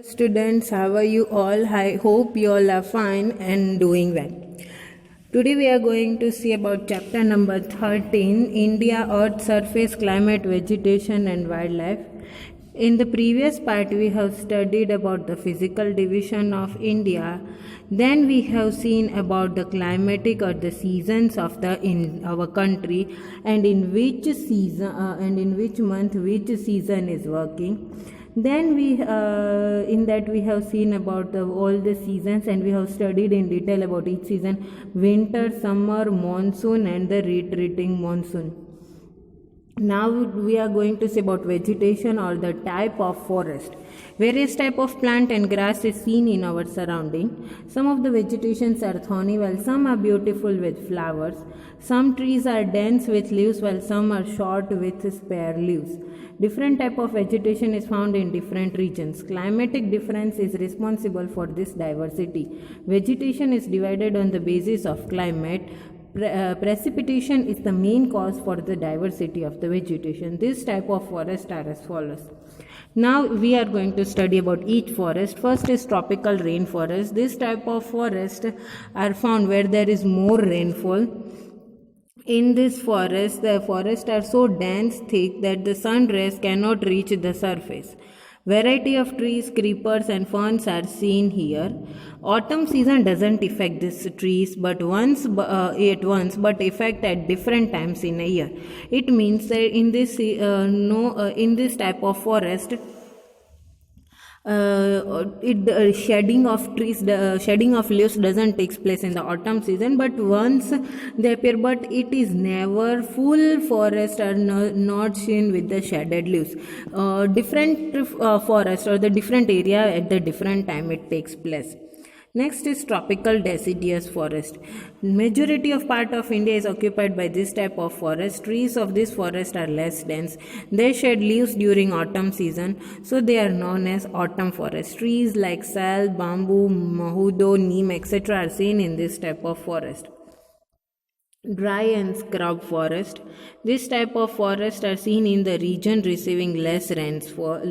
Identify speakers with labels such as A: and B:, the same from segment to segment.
A: Students, how are you all? I hope you all are fine and doing well. Today we are going to see about chapter number 13, India, Earth Surface, Climate, Vegetation and Wildlife. In the previous part we have studied about the physical division of India. Then we have seen about the climatic or the seasons of in our country and in which season and in which month which season is working. Then we in that we have seen about all the seasons and we have studied in detail about each season: winter, summer, monsoon and the retreating monsoon. Now we are going to see about vegetation or the type of forest. Various type of plant and grass is seen in our surrounding. Some of the vegetations are thorny while some are beautiful with flowers. Some trees are dense with leaves while some are short with spare leaves. Different type of vegetation is found in different regions. Climatic difference is responsible for this diversity. Vegetation is divided on the basis of climate. Precipitation is the main cause for the diversity of the vegetation. This type of forest are as follows. Now we are going to study about each forest. First is tropical rainforest. This type of forest are found where there is more rainfall. In this forest, the forests are so dense, thick that the sun rays cannot reach the surface. Variety of trees, creepers and ferns are seen here. Autumn season doesn't affect these trees but affect at different times in a year. It means that in this type of forest, shedding of trees, shedding of leaves doesn't take place in the autumn season, but once they appear, but it is never full forest are not seen with the shaded leaves. Different forest or the different area at the different time it takes place. Next is tropical deciduous forest. Majority of part of India is occupied by this type of forest. Trees of this forest are less dense. They shed leaves during autumn season, so they are known as autumn forest. Trees like sal, bamboo, mahudo, neem, etc. are seen in this type of forest. Dry and scrub forest. This type of forest are seen in the region receiving less rainfall.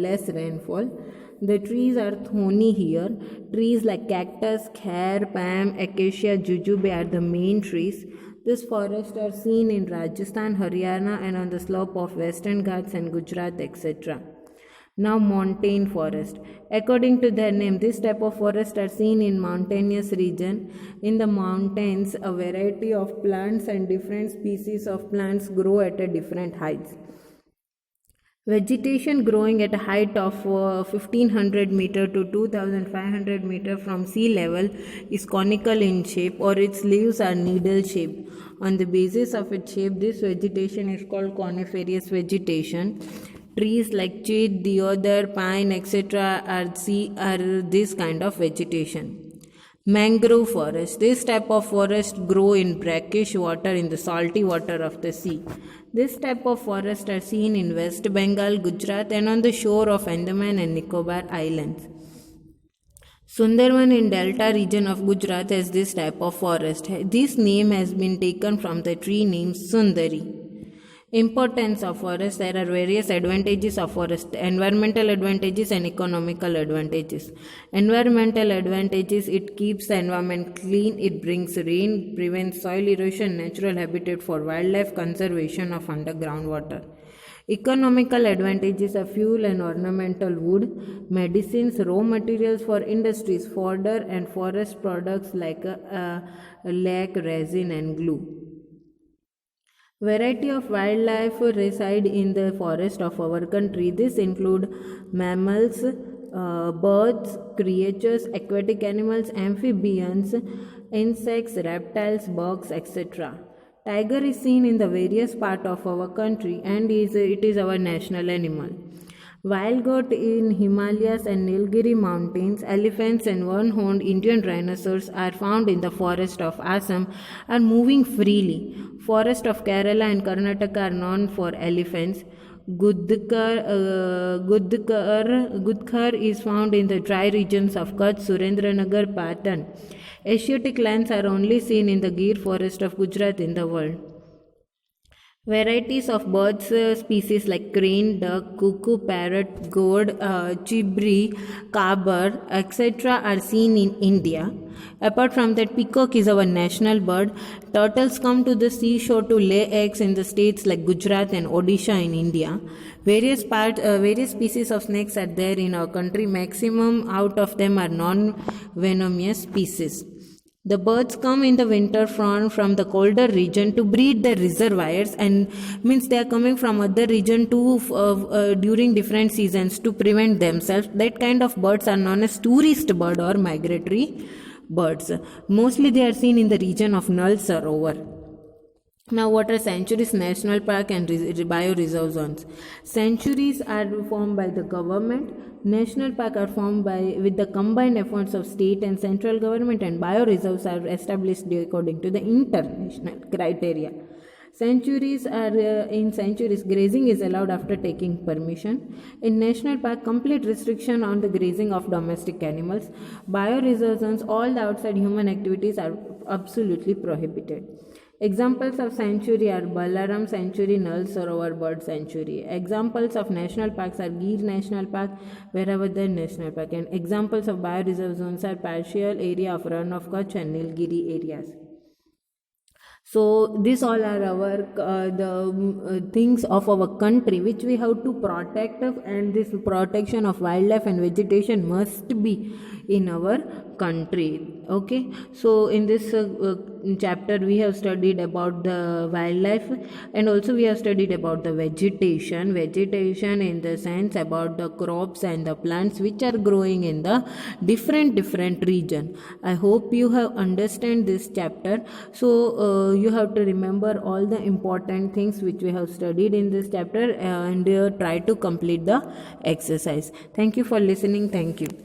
A: The trees are thorny here. Trees like cactus, khair, palm, acacia, jujube are the main trees. This forest are seen in Rajasthan, Haryana and on the slope of Western Ghats and Gujarat, etc. Now montane forest. According to their name, this type of forest are seen in mountainous region. In the mountains, a variety of plants and different species of plants grow at a different heights. Vegetation growing at a height of 1500 meter to 2500 meter from sea level is conical in shape, or its leaves are needle shaped. On the basis of its shape, this vegetation is called coniferous vegetation. Trees like ched, deodar, pine, etc. are this kind of vegetation. Mangrove forest. This type of forest grow in brackish water in the salty water of the sea. This type of forest are seen in West Bengal, Gujarat and on the shore of Andaman and Nicobar Islands. Sundarban in Delta region of Gujarat has this type of forest. This name has been taken from the tree named Sundari. Importance of forest. There are various advantages of forest: environmental advantages and economical advantages. Environmental advantages: it keeps the environment clean, it brings rain, prevents soil erosion, natural habitat for wildlife, conservation of underground water. Economical advantages are fuel and ornamental wood, medicines, raw materials for industries, fodder and forest products like lac, resin and glue. Variety of wildlife reside in the forest of our country. This include mammals, birds, creatures, aquatic animals, amphibians, insects, reptiles, bugs, etc. Tiger is seen in the various parts of our country and it is our national animal. Wild goat in Himalayas and Nilgiri mountains, elephants and one-horned Indian rhinoceros are found in the forest of Assam are moving freely. Forest of Kerala and Karnataka are known for elephants. Gudkar is found in the dry regions of Kutch, Surendranagar, Patan. Asiatic lions are only seen in the Gir forest of Gujarat in the world. Varieties of birds species like crane, duck, cuckoo, parrot, gourd, chibri, kabar, etc. are seen in India. Apart from that, peacock is our national bird. Turtles come to the seashore to lay eggs in the states like Gujarat and Odisha in India. Various species of snakes are there in our country. Maximum out of them are non-venomous species. The birds come in the winter from the colder region to breed their reservoirs, and means they are coming from other region to during different seasons to prevent themselves. That kind of birds are known as tourist bird or migratory birds. Mostly they are seen in the region of Nal Sarovar. Now, what are sanctuaries, national park, and bioreserve zones? Sanctuaries are formed by the government. National park are formed with the combined efforts of state and central government, and bioreserves are established according to the international criteria. Sanctuaries are in sanctuaries, grazing is allowed after taking permission. In national park, complete restriction on the grazing of domestic animals. Bioreserve zones, all the outside human activities are absolutely prohibited. Examples of sanctuary are Balaram Sanctuary, Nal Sarovar Bird Sanctuary. Examples of national parks are Gir National Park, Veeravathan National Park. And examples of bioreserve zones are partial area of Rann of Kutch and Nilgiri areas. So these all are our things of our country which we have to protect, and this protection of wildlife and vegetation must be in our country. Okay, so in this chapter we have studied about the wildlife, and also we have studied about the vegetation in the sense about the crops and the plants which are growing in the different region. I hope you have understand this chapter. So you have to remember all the important things which we have studied in this chapter, and try to complete the exercise. Thank you for listening. Thank you.